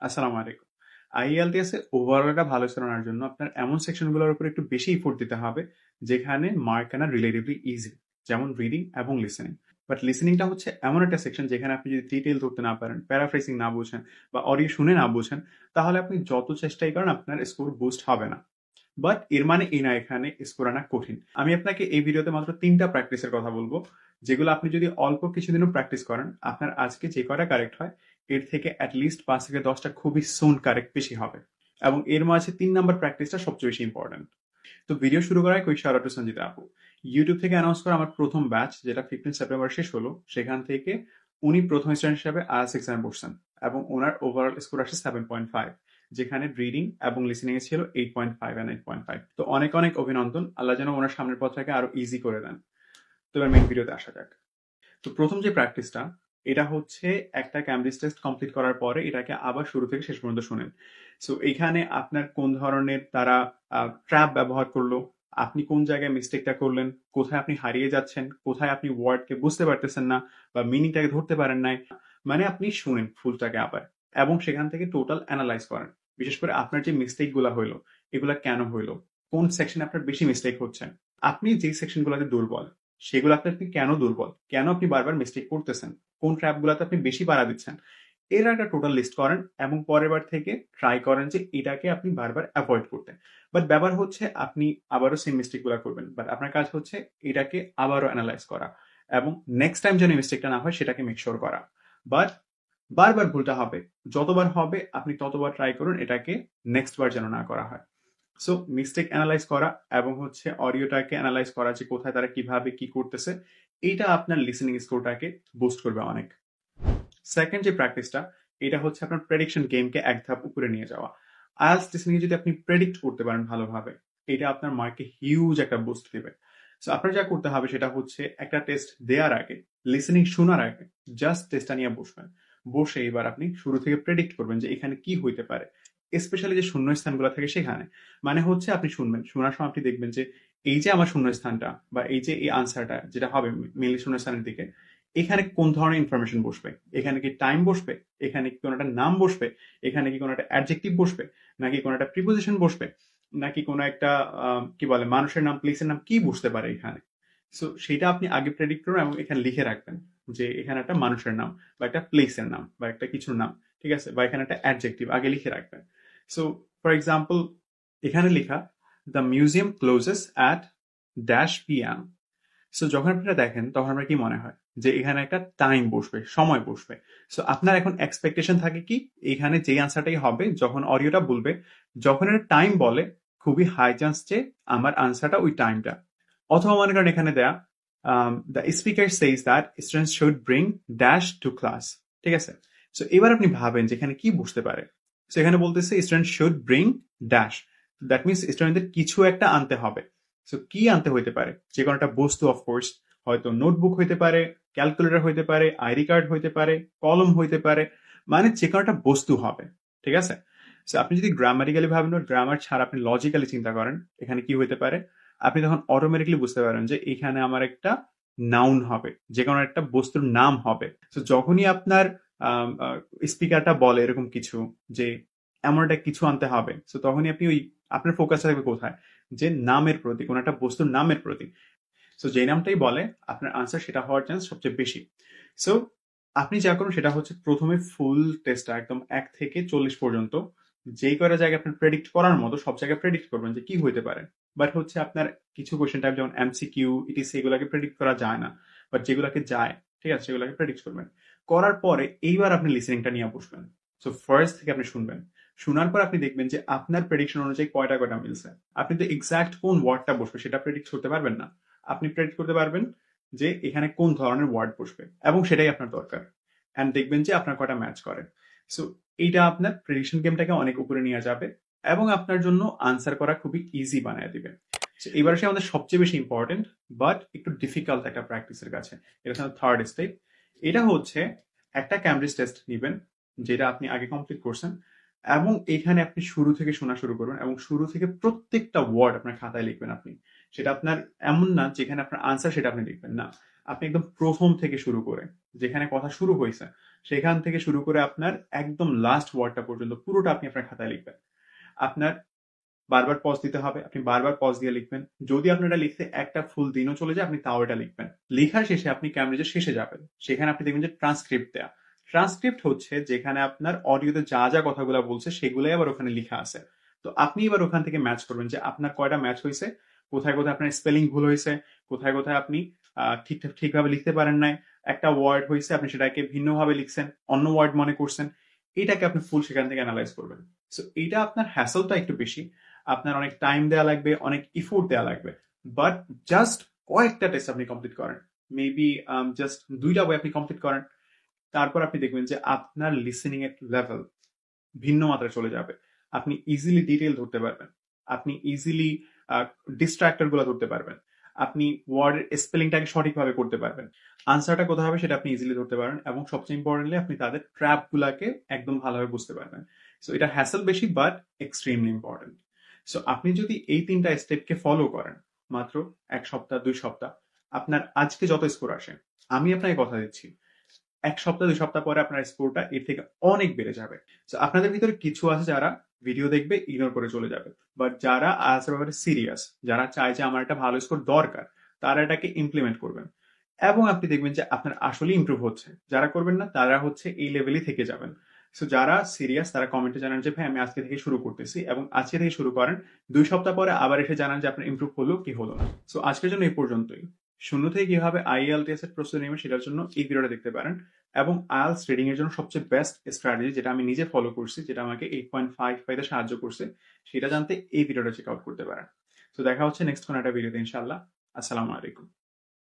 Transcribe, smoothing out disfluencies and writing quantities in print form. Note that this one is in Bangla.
আসসালামু আলাইকুম। IELTS এ ওভারঅলটা ভালো করার জন্য আপনার এমন সেকশনগুলোর উপর একটু বেশি এফোর্ট দিতে হবে, যেখানে মার্ক আনা রিলেটিভলি ইজি। যেমন রিডিং এবং লিসেনিং। বাট লিসেনিংটা হচ্ছে এমন একটা সেকশন যেখানে আপনি যদি ডিটেইল ধরতে না পারেন, প্যারাফ্রেজিং না বুঝেন বা অডিও শুনে না বুঝেন, তাহলে আপনি যত চেষ্টাই করেন আপনার স্কোর বুস্ট হবে না। বাট এর মানে এই না এখানে স্কোর আনা কঠিন। আমি আপনাকে এই ভিডিওতে মাত্র ৩টা প্র্যাকটিসের কথা বলবো, যেগুলো আপনি যদি অল্প কিছুদিনও প্র্যাকটিস করেন, আপনার আজকে যে কটা কারেক্ট হয় এর থেকে অ্যাটলিস্ট ৫ থেকে ১০টা খুবই সুন কারেক্ট বেশি হবে। এবং এর মাঝে ৩ নাম্বার প্র্যাকটিসটা সবচেয়ে বেশি ইম্পর্টেন্ট। তো ভিডিও শুরু করায় quick shout out to Sanjita আপু। ইউটিউব থেকে অ্যানাউন্স করা আমার প্রথম ব্যাচ, যেটা 15 সেপ্টেম্বর শেষ হলো, সেখান থেকে উনি প্রথম স্টুডেন্ট হিসাবে IELTS এক্সামে বসছেন এবং ওনার ওভারঅল স্কোর আসে 7.5, যেখানে রিডিং এবং লিসেনিং এ ছিল 8.5 and 8.5। তো অনেক অনেক অভিনন্দন, আল্লাহ যেন ওনার সামনের পথটাকে আরো ইজি করে দেন। তো এবার মেইন ভিডিওতে আসা যাক। তো প্রথম যে প্র্যাকটিসটা, এটা হচ্ছে একটা ক্যামব্রিজ টেস্ট কমপ্লিট করার পরে এটাকে আবার শুরু থেকে শেষ পর্যন্ত শুনেন। সো এইখানে আপনার কোন ধরনের তারা ট্র্যাপ ব্যবহার করলো, আপনি কোন জায়গায় মিস্টেকটা করলেন, কোথায় আপনি হারিয়ে যাচ্ছেন, কোথায় আপনি ওয়ার্ডকে বুঝতে পারতেছেন না বা মিনিংটাকে ধরতে পারেন নাই, মানে আপনি শুনেন ফুলটাকে আবার এবং সেখান থেকে টোটাল অ্যানালাইজ করেন। বিশেষ করে আপনার যে মিস্টেকগুলো হইলো, এগুলা কেন হইলো, কোন সেকশনে আপনার বেশি মিস্টেক হচ্ছে, আপনি যেই সেকশনগুলোতে দুর্বল সেগুলোতে আপনি কেন দুর্বল, কেন আপনি বারবার মিস্টেক করতেছেন, কোন ট্র্যাপগুলোতে আপনি বেশি বাড়া দিচ্ছেন, এর একটা টোটাল লিস্ট করেন এবং পরের বার থেকে ট্রাই করেন যে এটাকে আপনি বারবার অ্যাভয়েড করতে। বাট ব্যাপার হচ্ছে আপনি আবারও সেম মিস্টেকগুলো করবেন, বাট আপনার কাজ হচ্ছে এটাকে আবারও অ্যানালাইজ করা এবং নেক্সট টাইম যেন মিস্টেকটা না হয় সেটাকে মেক শিওর করা। বাট বারবার ভুলটা হবে, যতবার হবে আপনি ততবার ট্রাই করুন এটাকে নেক্সট বার যেন না করা হয়। সো মিস্টেক অ্যানালাইজ করা এবং হচ্ছে অডিওটাকে অ্যানালাইজ করা যে কোথায় তারা কিভাবে কি করতেছে, এইটা আপনার লিসেনিং স্কোরটাকে বুস্ট করবে অনেক। সেকেন্ড যে প্র্যাকটিসটা, এটা হচ্ছে আপনার প্রেডিকশন গেমকে এক ধাপ উপরে নিয়ে যাওয়া। আইএলটিএস লিসেনিং যদি আপনি প্রেডিক্ট করতে পারেন ভালোভাবে, এটা আপনার মার্কে হিউজ একটা বুস্ট দিবে। সো আপনার যা করতে হবে সেটা হচ্ছে একটা টেস্ট দেওয়ার আগে, লিসেনিং শোনার আগে জাস্ট টেস্টটা নিয়ে বসবেন। বসে এবার আপনি শুরু থেকে প্রেডিক্ট করবেন যে এখানে কি হইতে পারে, স্পেশালি যে শূন্যস্থানগুলো থাকে সেখানে। মানে হচ্ছে আপনি শুনবেন, শোনার সময় আপনি দেখবেন যে এই যে আমার শূন্যস্থানটা বা এই যে এই আনসারটা যেটা হবে মেনলি শূন্যস্থানের দিকে, এখানে কোন ধরনের ইনফরমেশন বসবে, এখানে কি টাইম বসবে, এখানে কি কোনো একটা নাম বসবে, এখানে কি কোনো একটা অ্যাডজেক্টিভ বসবে, নাকি কোনো একটা প্রিপোজিশন বসবে, নাকি কোনো একটা কি বলে মানুষের নাম প্লেসের নাম, কি বসতে পারে এখানে। সো সেটা আপনি আগে প্রেডিক্ট করুন এবং এখানে লিখে রাখবেন যে এখানে একটা মানুষের নাম বা একটা প্লেসের নাম বা একটা কিছুর নাম, ঠিক আছে, বা এখানে একটা অ্যাডজেক্টিভ আগে লিখে রাখবেন। সো ফর এক্সাম্পল এখানে লেখা, the museum clauses at dash PM। So যখন আপনি এটা দেখেন তখন আপনার কি মনে হয় যে এখানে একটা টাইম বসবে, সময় বসবে। সো আপনার এখন এক্সপেকটেশন থাকে কি, এখানে যে আনসারটাই হবে যখন অডিওটা বলবে, যখন এটা টাইম বলে, খুবই হাই চান্স যে আমার আনসারটা ওই টাইমটা। অথবা মনে করেন এখানে দেয়া, the speaker says that students should bring dash to class, ঠিক আছে। সো এবার আপনি ভাবেন যে এখানে কি বুঝতে পারে। সো এখানে বলতেছে student should bring dash, that means স্টুডেন্টদের কিছু একটা আনতে হবে। সো কি আনতে হইতে পারে, যে কোনো একটা বস্তু, অফকোর্স হয়তো নোটবুক হইতে পারে, ক্যালকুলেটর হইতে পারে, আইডি কার্ড হইতে পারে, কলম হইতে পারে, মানে যে কোনো একটা বস্তু হবে, ঠিক আছে। সো আপনি যদি গ্রামারিক্যালি ভাবেন, গ্রামার ছাড়া আপনি লজিক্যালি চিন্তা করেন এখানে কি হইতে পারে, আপনি তখন অটোমেটিকলি বুঝতে পারেন যে এখানে আমার একটা নাউন হবে, যে কোনো একটা বস্তুর নাম হবে। তো যখনই আপনার স্পিকারটা বলে এরকম কিছু যে এমন একটা কিছু আনতে হবে, তো তখনই আপনি ওই আপনার ফোকাসটা থাকবে কোথায়, যে নামের প্রতি, কোনো একটা বস্তুর নামের প্রতি। সো যে নামটাই বলে আপনার আনসার সেটা হওয়ার চান্স সবচেয়ে বেশি। সো আপনি যা করুন সেটা হচ্ছে প্রথমে ফুল টেস্টটা একদম 1 থেকে 40 পর্যন্ত যেই কয়টা জায়গায় আপনার প্রেডিক্ট করার মতো সব জায়গায় প্রেডিক্ট করবেন যে কি হইতে পারে। বাট হচ্ছে আপনার কিছু কোয়েশ্চেন টাইপ যেমন MCQ, ইটিসি, এগুলোকে প্রেডিক্ট করা যায় না, বাট যেগুলোকে যায়, ঠিক আছে, সেগুলোকে প্রেডিক্ট করবেন। করার পরে এইবার আপনি লিসেনিংটা নিয়ে বসবেন। সো ফার্স্ট থেকে আপনি শুনবেন, শোনার পর আপনি দেখবেন যে আপনার প্রেডিকশন অনুযায়ী কয়টা কয়টা মিলছে। আপনি তো এক্সাক্ট কোন ওয়ার্ডটা বসবে সেটা প্রেডিক্ট করতে পারবেন না, আপনি প্রেডিক্ট করতে পারবেন যে এখানে কোন ধরনের ওয়ার্ড বসবে এবং সেটাই আপনার দরকার। অ্যান্ড দেখবেন যে আপনার কয়টা ম্যাচ করে। সো এইটা আপনার প্রেডিকশন গেমটাকে অনেক উপরে নিয়ে যাবে এবং আপনার জন্য আনসার করা খুবই ইজি বানিয়ে দিবে। এবার সে আমাদের সবচেয়ে বেশি ইম্পর্টেন্ট বাট একটু ডিফিকাল্ট একটা প্র্যাকটিসের কাছে, এটা হচ্ছে থার্ড স্টেপ। এটা হচ্ছে একটা ক্যামব্রিজ টেস্ট নেবেন যেটা আপনি আগে কমপ্লিট করছেন এবং এখানে আপনি শুরু থেকে শোনা শুরু করবেন এবং শুরু থেকে প্রত্যেকটা ওয়ার্ড আপনার খাতায় লিখবেন। আপনি সেটা আপনার এমন না যেখানে আপনার আনসার সেটা আপনি লিখবেন না, আপনি একদম প্রথম থেকে শুরু করে যেখানে কথা শুরু হয়েছে সেখান থেকে শুরু করে আপনার একদম লাস্ট ওয়ার্ডটা পর্যন্ত পুরোটা আপনি আপনার খাতায় লিখবেন। আপনার বারবার পজ দিতে হবে, আপনি বারবার পজ দিয়ে লিখবেন। যদি আপনার এটা লিখতে একটা ফুল দিনও চলে যায়, আপনি তাও এটা লিখবেন। লেখার শেষে আপনি ক্যামব্রিজের শেষে যাবেন, সেখানে আপনি দেখবেন যে ট্রান্সক্রিপ্ট দেয়া। ট্রান্সক্রিপ্ট হচ্ছে যেখানে আপনার অডিওতে যা যা কথাগুলো বলছে সেগুলোই আবার ওখানে লেখা আছে। তো আপনি এবার ওখান থেকে ম্যাচ করবেন যে আপনার কয়টা ম্যাচ হয়েছে, কোথায় কোথায় আপনার স্পেলিং ভুল হয়েছে, কোথায় কোথায় আপনি ঠিকভাবে লিখতে পারেন নাই, একটা ওয়ার্ড হয়েছে আপনি সেটাকে ভিন্নভাবে লিখছেন, অন্য ওয়ার্ড মনে করছেন, এটাকে আপনি ফুল সেখান থেকে অ্যানালাইজ করবেন। সো এটা আপনার হ্যাসেলটা একটু বেশি, আপনার অনেক টাইম দেওয়া লাগবে, অনেক ইফোর্ট দেওয়া লাগবে। বাট জাস্ট কয়েকটা টেস্ট আপনি কমপ্লিট করেন, মেবি জাস্ট 2টা বই আপনি কমপ্লিট করেন, তারপর আপনি দেখবেন যে আপনার লিসেনিং এর লেভেল ভিন্ন মাত্রায় চলে যাবে। আপনি ইজিলি ডিটেল ধরতে পারবেন, আপনি ইজিলি ডিস্ট্রাক্টর গুলো ধরতে পারবেন, আপনি ওয়ার্ডের স্পেলিংটাকে সঠিকভাবে করতে পারবেন, আনসারটা কোথায় হবে সেটা আপনি ইজিলি ধরতে পারেন, এবং সবচেয়ে ইম্পর্টেন্টলি আপনি তাদের ট্র্যাপ গুলাকে একদম ভালোভাবে বুঝতে পারবেন। সো এটা হ্যাসেল বেশি বাট এক্সট্রিমলি ইম্পর্টেন্ট। সো আপনি যদি এই 3টা স্টেপকে ফলো করেন মাত্র 1 সপ্তাহ 2 সপ্তাহ, আপনার আজকে যত স্কোর আসে, আমি আপনাকে কথা দিচ্ছি 1 সপ্তাহ 2 সপ্তাহ পরে আপনার স্কোরটা এর থেকে অনেক বেড়ে যাবে। তো আপনাদের ভিতরে কিছু আছে যারা ভিডিও দেখবে ইগনোর করে চলে যাবে, বাট যারা আজ ব্যাপারে সিরিয়াস, যারা চায় যে আমার একটা ভালো স্কোর দরকার, তারা এটাকে ইমপ্লিমেন্ট করবেন এবং আপনি দেখবেন যে আপনার আসলে ইমপ্রুভ হচ্ছে। যারা করবেন না তারা হচ্ছে এই লেভেলই থেকে যাবেন। সো যারা সিরিয়াস তারা কমেন্টে জানান যে ভাই আমি আজকে থেকে শুরু করতেছি, এবং আজকে থেকে শুরু করেন, 2 সপ্তাহ পরে আবার এসে জানান যে আপনার ইমপ্রুভ হলো কি হলো না। সো আজকের জন্য এই পর্যন্তই। শূন্য থেকে কিভাবে আইএলটিএস এর প্রস্তুতি নেবেন সেটার জন্য এই ভিডিওটা দেখতে পারেন, এবং আইএলটিএস রিডিং এর জন্য সবচেয়ে বেস্ট স্ট্র্যাটেজি যেটা আমি নিজে ফলো করছি, যেটা আমাকে 8.5 পাইতে সাহায্য করছে, সেটা জানতে এই ভিডিওটা চেক আউট করতে পারেন। তো দেখা হচ্ছে নেক্সট কোন একটা ভিডিওতে ইনশাআল্লাহ। আসসালামু আলাইকুম।